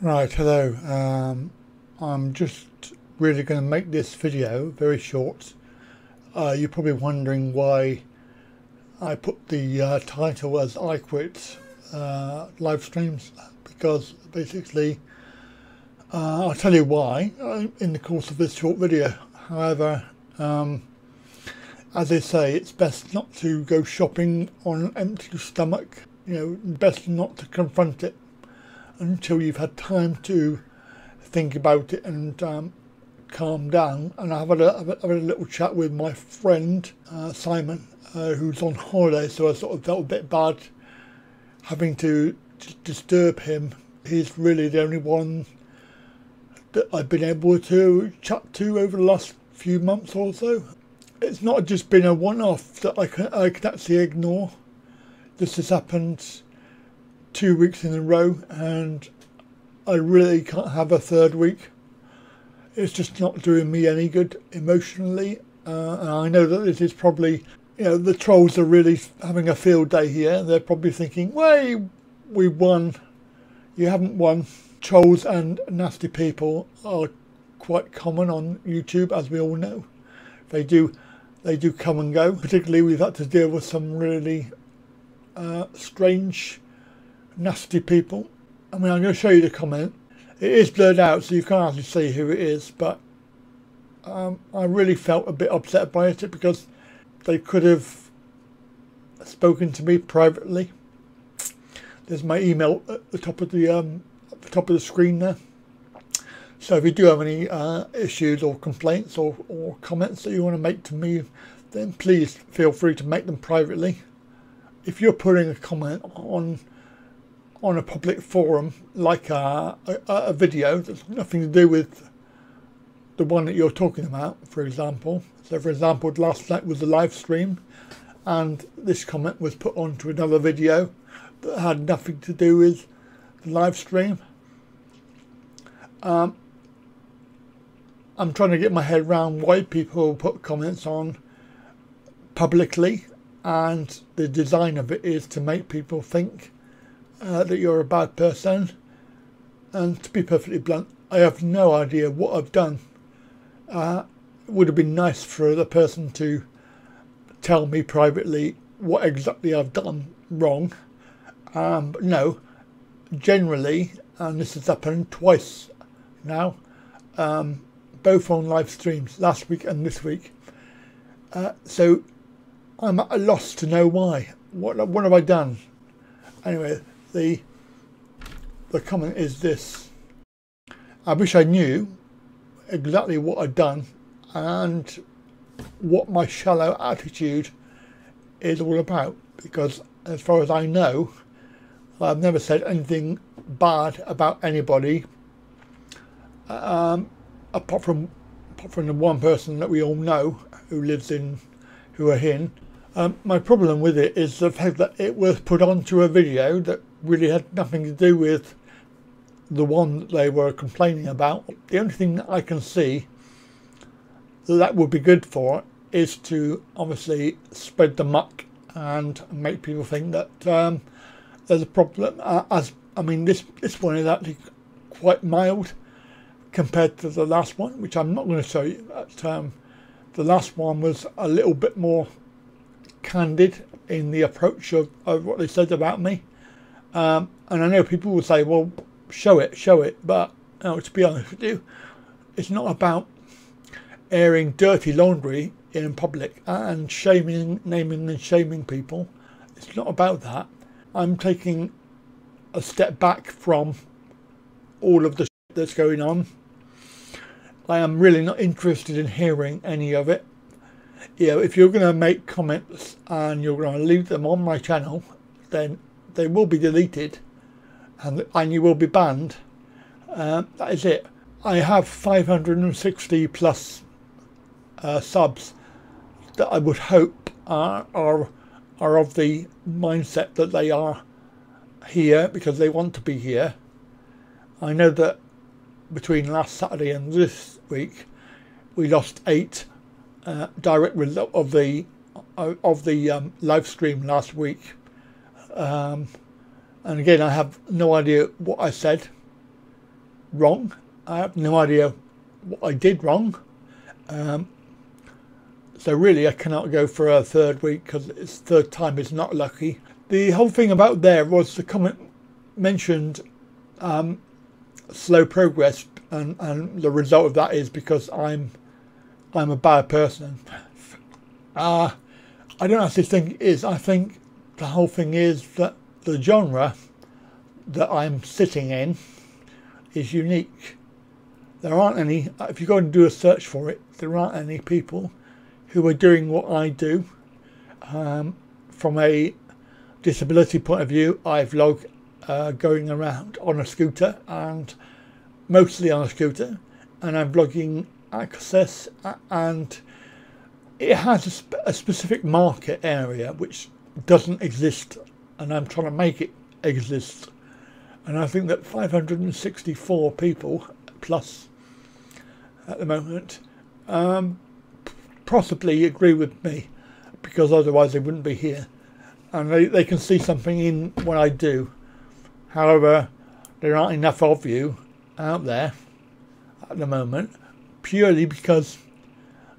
Right, hello. I'm just really going to make this video very short. You're probably wondering why I put the title as I Quit live streams, because basically I'll tell you why in the course of this short video. However, as they say, it's best not to go shopping on an empty stomach. You know, best not to confront it until you've had time to think about it and calm down. And I've had a little chat with my friend Simon, who's on holiday, so I sort of felt a bit bad having to disturb him. He's really the only one that I've been able to chat to over the last few months or so. It's not just been a one-off that I can actually ignore. This has happened 2 weeks in a row, and I really can't have a third week. It's just not doing me any good emotionally, and I know that this is probably, you know, the trolls are really having a field day here. They're probably thinking, "Way, we won." You haven't won. Trolls and nasty people are quite common on YouTube, as we all know. They do come and go. Particularly, we've had to deal with some really strange, nasty people. I mean, I'm going to show you the comment. It is blurred out, so you can't actually see who it is, but I really felt a bit upset by it because they could have spoken to me privately. There's my email at the top of the screen there. So if you do have any issues or complaints or comments that you want to make to me, then please feel free to make them privately. If you're putting a comment on a public forum, like a video that's nothing to do with the one that you're talking about, for example. So for example, last night was a live stream, and this comment was put onto another video that had nothing to do with the live stream. I'm trying to get my head around why people put comments on publicly, and the design of it is to make people think that you're a bad person. And to be perfectly blunt, I have no idea what I've done. It would have been nice for the person to tell me privately what exactly I've done wrong. But no, generally, and this has happened twice now, both on live streams, last week and this week. So I'm at a loss to know why. What have I done? Anyway, the comment is this: I wish I knew exactly what I'd done and what my shallow attitude is all about, because as far as I know, I've never said anything bad about anybody, apart from the one person that we all know who are in. My problem with it is the fact that it was put onto a video that really had nothing to do with the one that they were complaining about. The only thing that I can see that would be good for is to obviously spread the muck and make people think that there's a problem. I mean, this one is actually quite mild compared to the last one, which I'm not going to show you. But, the last one was a little bit more candid in the approach of what they said about me. And I know people will say, well, show it. But to be honest with you, it's not about airing dirty laundry in public and naming and shaming people. It's not about that. I'm taking a step back from all of the shit that's going on. I am really not interested in hearing any of it. You know, if you're going to make comments and you're going to leave them on my channel, then they will be deleted and you will be banned. That is it. I have 560 plus subs that I would hope are of the mindset that they are here because they want to be here. I know that between last Saturday and this week, we lost 8 direct result of the live stream last week. And again, I have no idea what I said. wrong. I have no idea what I did wrong. So really I cannot go for a third week because it's third time is not lucky. The whole thing about there was the comment mentioned slow progress, and the result of that is because I'm a bad person. I don't actually think it is. I think the whole thing is that the genre that I'm sitting in is unique. There aren't any, if you go and do a search for it, there aren't any people who are doing what I do. From a disability point of view, I vlog going around on a scooter, and mostly on a scooter, and I'm vlogging access, and it has a specific market area which doesn't exist, and I'm trying to make it exist. And I think that 564 people plus at the moment possibly agree with me, because otherwise they wouldn't be here, and they can see something in what I do. However, there aren't enough of you out there at the moment, purely because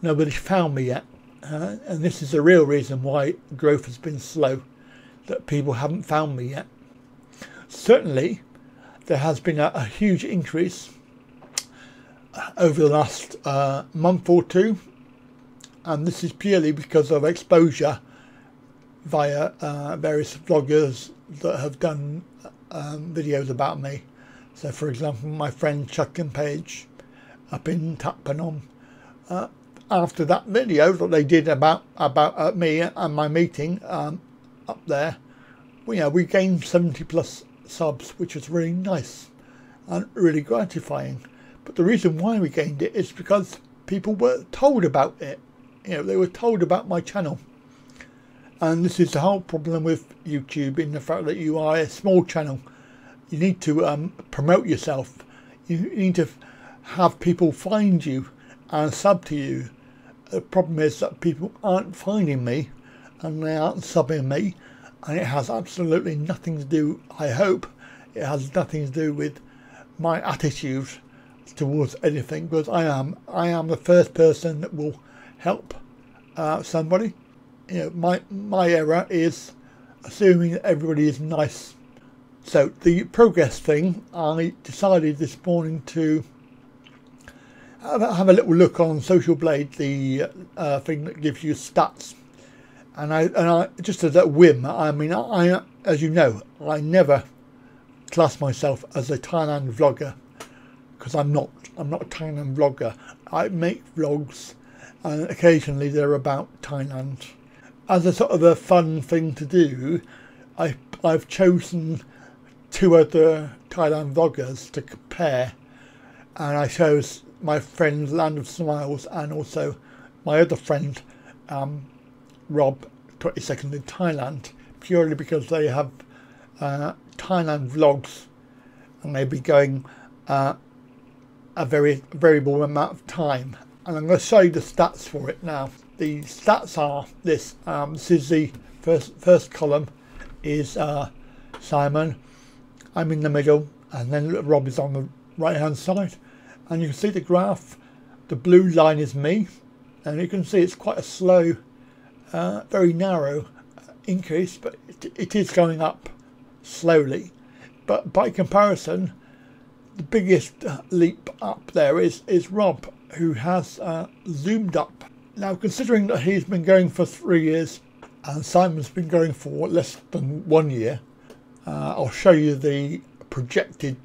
nobody's found me yet, and this is the real reason why growth has been slow, that people haven't found me yet. Certainly there has been a huge increase over the last month or two, and this is purely because of exposure via various vloggers that have done videos about me. So for example, my friend Chuck and Paige up in Tappanom, after that video that they did about me and my meeting up there, we gained 70 plus subs, which was really nice and really gratifying. But the reason why we gained it is because people were told about it. They were told about my channel. And this is the whole problem with YouTube, in the fact that you are a small channel. You need to promote yourself. You need to have people find you and sub to you. The problem is that people aren't finding me, and they aren't subbing me, and it has absolutely nothing to do, I hope, it has nothing to do with my attitude towards anything, because I am the first person that will help somebody. My error is assuming that everybody is nice. So the progress thing, I decided this morning to have a little look on Social Blade, the thing that gives you stats, and I just as a whim. I mean, I as you know, I never class myself as a Thailand vlogger, because I'm not a Thailand vlogger. I make vlogs, and occasionally they're about Thailand. As a sort of a fun thing to do, I've chosen two other Thailand vloggers to compare, and I chose my friend Land of Smiles and also my other friend Rob, 22nd in Thailand, purely because they have Thailand vlogs, and they'll be going a very variable amount of time. And I'm going to show you the stats for it now. The stats are this. This is the first column is Simon. I'm in the middle, and then Rob is on the right hand side. And you can see the graph. The blue line is me, and you can see it's quite a slow, very narrow increase, but it is going up slowly. But by comparison, the biggest leap up there is Rob, who has zoomed up. Now, considering that he's been going for 3 years and Simon's been going for less than 1 year, I'll show you the projected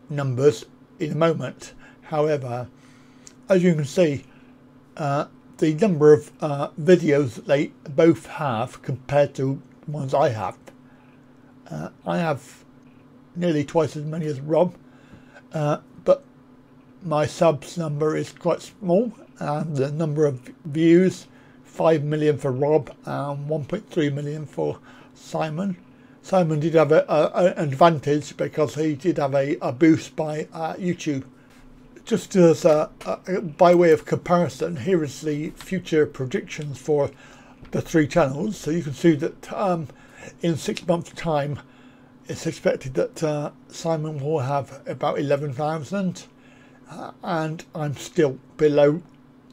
numbers in a moment. However, as you can see, the number of videos that they both have compared to the ones I have nearly twice as many as Rob, but my subs number is quite small, and the number of views, 5 million for Rob and 1.3 million for Simon. Simon did have an advantage because he did have a boost by YouTube. Just as by way of comparison, here is the future predictions for the three channels. So you can see that in 6 months' time, it's expected that Simon will have about 11,000, and I'm still below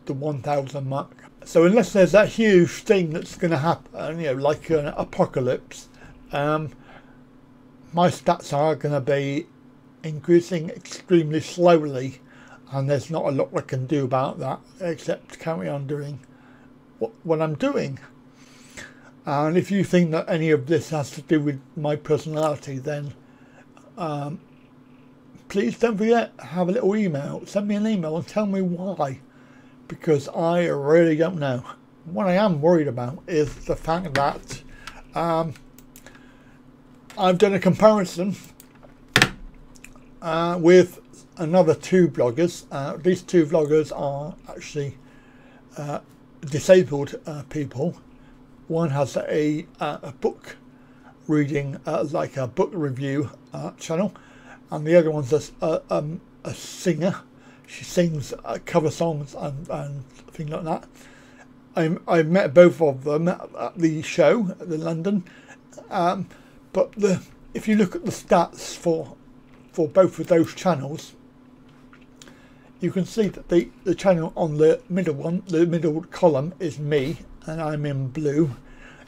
the 1,000 mark. So unless there's that huge thing that's going to happen, you know, like an apocalypse, my stats are going to be increasing extremely slowly, and there's not a lot I can do about that except carry on doing what I'm doing. And if you think that any of this has to do with my personality, then please don't forget, have a little email, send me an email and tell me why, because I really don't know. What I am worried about is the fact that I've done a comparison with another two bloggers. These two vloggers are actually disabled people. One has a book reading, like a book review channel, and the other one's a singer. She sings cover songs and things like that. I met both of them at the show at the London, but if you look at the stats for both of those channels, you can see that the channel on the middle one, the middle column, is me, and I'm in blue.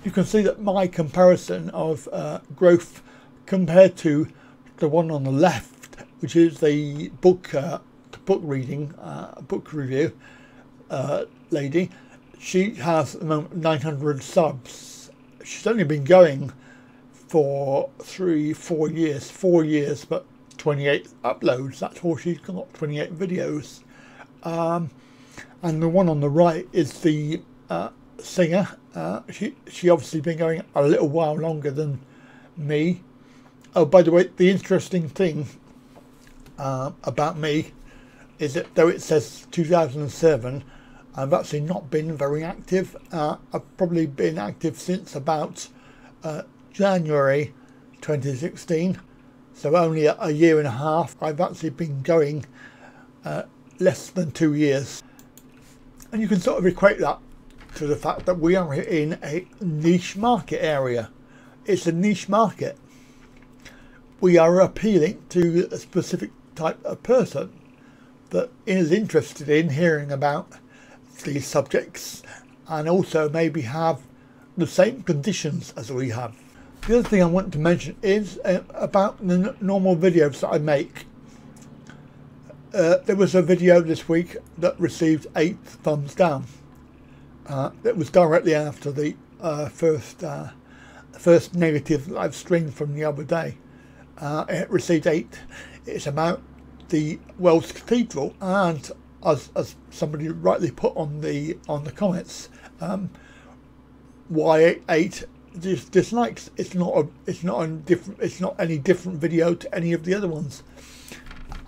You can see that my comparison of growth compared to the one on the left, which is the book reading, book review lady, she has 900 subs. She's only been going for 4 years, but 28 uploads. That's all she's got, 28 videos. And the one on the right is the singer. She obviously been going a little while longer than me. Oh, by the way, the interesting thing about me is that though it says 2007, I've actually not been very active. I've probably been active since about January 2016, so only a year and a half. I've actually been going less than 2 years, and you can sort of equate that to the fact that we are in a niche market area. It's a niche market. We are appealing to a specific type of person that is interested in hearing about these subjects, and also maybe have the same conditions as we have. The other thing I want to mention is about the normal videos that I make. There was a video this week that received 8 thumbs down. That was directly after the first negative live stream from the other day. It received 8. It's about the Wells Cathedral, and as somebody rightly put on the comments, why 8 dislikes. It's not any different video to any of the other ones.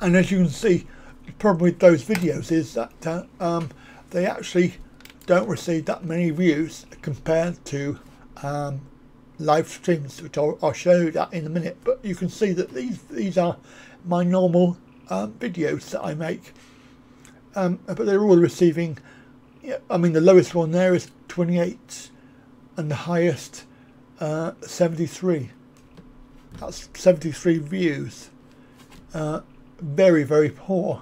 And as you can see, the problem with those videos is that they actually don't receive that many views compared to live streams, which I'll show you that in a minute. But you can see that these are my normal videos that I make, but they're all receiving, I mean, the lowest one there is 28 and the highest 73. That's 73 views. Very, very poor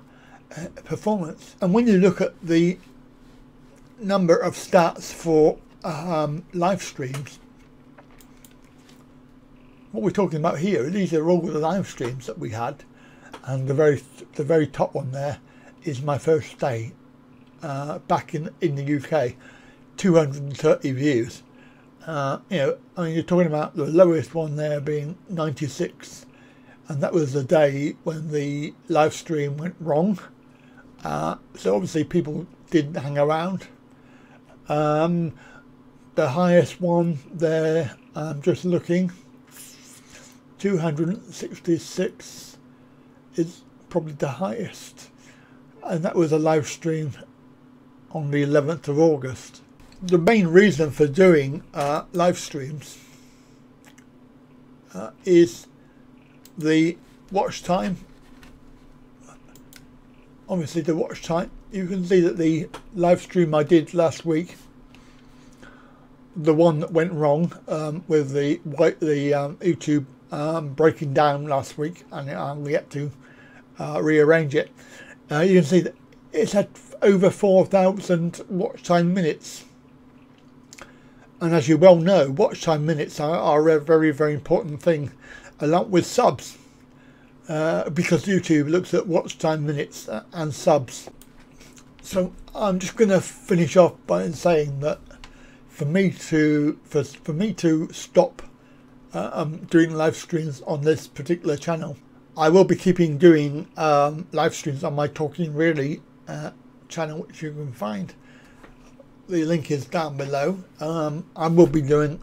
performance. And when you look at the number of stats for live streams, what we're talking about here, these are all the live streams that we had, and the very top one there is my first day back in the UK, 230 views. You know, I mean, you're talking about the lowest one there being 96, and that was the day when the live stream went wrong. So obviously people didn't hang around. The highest one there, I'm just looking, 266 is probably the highest, and that was a live stream on the 11th of August. The main reason for doing live streams is the watch time. Obviously the watch time, you can see that the live stream I did last week, the one that went wrong with the YouTube breaking down last week, and we had to rearrange it. You can see that it's had over 4,000 watch time minutes, and as you well know, watch time minutes are a very, very important thing, along with subs, because YouTube looks at watch time minutes and subs. So I'm just going to finish off by saying that for me to stop doing live streams on this particular channel, I will be keeping doing live streams on my Talking Really channel, which you can find. The link is down below. I will be doing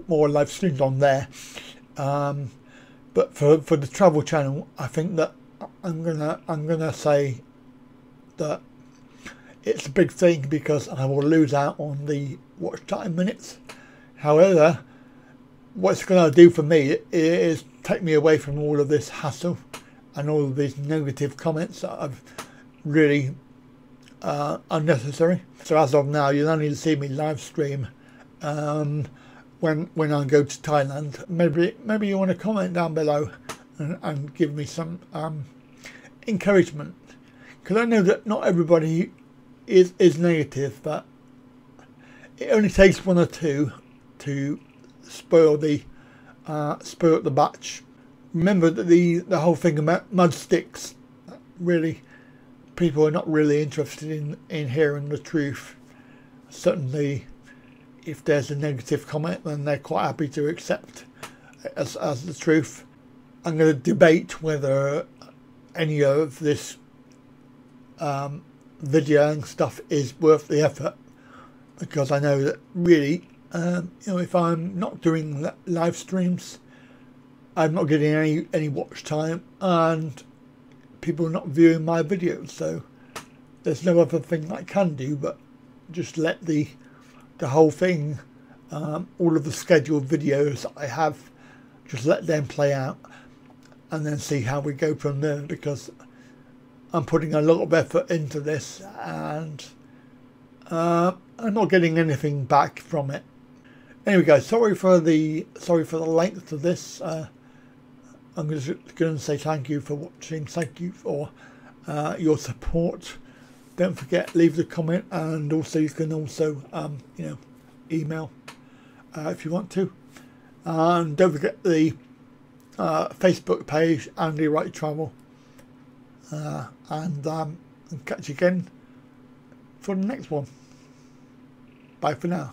more live streams on there. But for the travel channel, I think that I'm gonna say that it's a big thing, because I will lose out on the watch time minutes. However, what it's going to do for me is take me away from all of this hassle and all of these negative comments that I've really unnecessary. So as of now, you'll only see me live stream when I go to Thailand. Maybe you want to comment down below and give me some encouragement, because I know that not everybody is negative, but it only takes one or two to spoil the batch. Remember that the whole thing about mud sticks, really, people are not really interested in hearing the truth. Certainly, if there's a negative comment, then they're quite happy to accept as the truth. I'm going to debate whether any of this video and stuff is worth the effort, because I know that really, you know, if I'm not doing live streams, I'm not getting any watch time, and people are not viewing my videos. So there's no other thing I can do but just let the whole thing, all of the scheduled videos I have, just let them play out and then see how we go from there, because I'm putting a lot of effort into this, and I'm not getting anything back from it. Anyway, guys, sorry for the length of this. I'm just going to say thank you for watching. Thank you for your support. Don't forget, leave the comment, and also you can also you know, email if you want to. And don't forget the Facebook page, Andy Wright Travel. And catch you again for the next one. Bye for now.